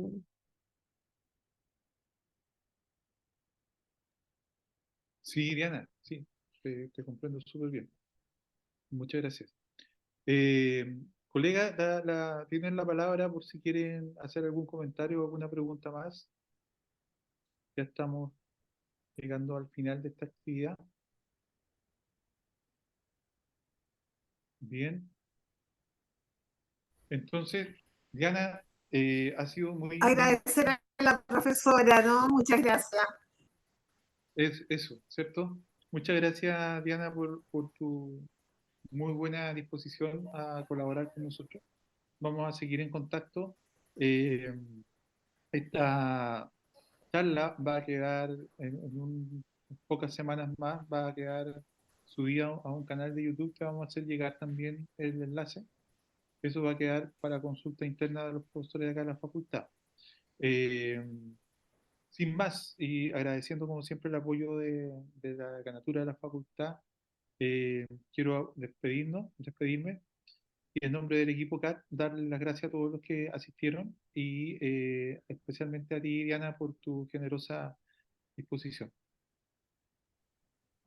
Sí, Diana, sí, te comprendo súper bien. Muchas gracias. Colega, tienen la palabra por si quieren hacer algún comentario o alguna pregunta más. Ya estamos llegando al final de esta actividad. Bien. Entonces, Diana, ha sido muy Agradecer a la profesora, ¿no? Muchas gracias. eso, ¿cierto? Muchas gracias, Diana, por tu muy buena disposición a colaborar con nosotros. Vamos a seguir en contacto. Eh, Esta charla va a quedar en pocas semanas más, va a quedar subida a un canal de YouTube que vamos a hacer llegar también el enlace. Eso va a quedar para consulta interna de los profesores de acá de la facultad. Eh, Sin más, y agradeciendo como siempre el apoyo de la decanatura de la facultad, quiero despedirme y en nombre del equipo CAT darle las gracias a todos los que asistieron y especialmente a ti, Diana, por tu generosa disposición.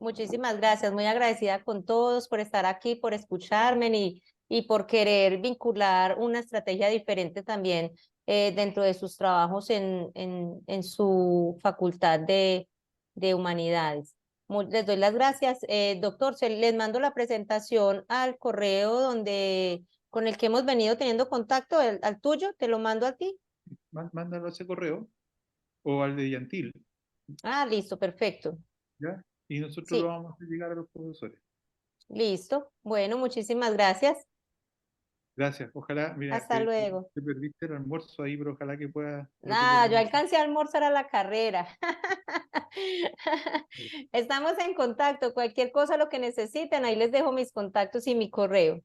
Muchísimas gracias, muy agradecida con todos por estar aquí, por escucharme y por querer vincular una estrategia diferente también dentro de sus trabajos en su facultad de humanidades. Les doy las gracias. Doctor, les mando la presentación al correo con el que hemos venido teniendo contacto, al tuyo, te lo mando a ti. Mándalo a ese correo o al de Yantil, Ah, listo, perfecto. ¿ya? Y nosotros lo Sí, vamos a hacer llegar a los profesores. listo. Bueno, muchísimas gracias. Gracias. Ojalá, mira, Hasta luego. te perdiste el almuerzo ahí, pero ojalá que puedas Nada, yo recuperar. alcancé a almorzar a la carrera. Estamos en contacto. Cualquier cosa, lo que necesiten, ahí les dejo mis contactos y mi correo.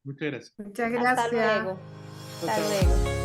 Muchas gracias. Muchas Hasta gracias. luego. Chao, Hasta chao. luego.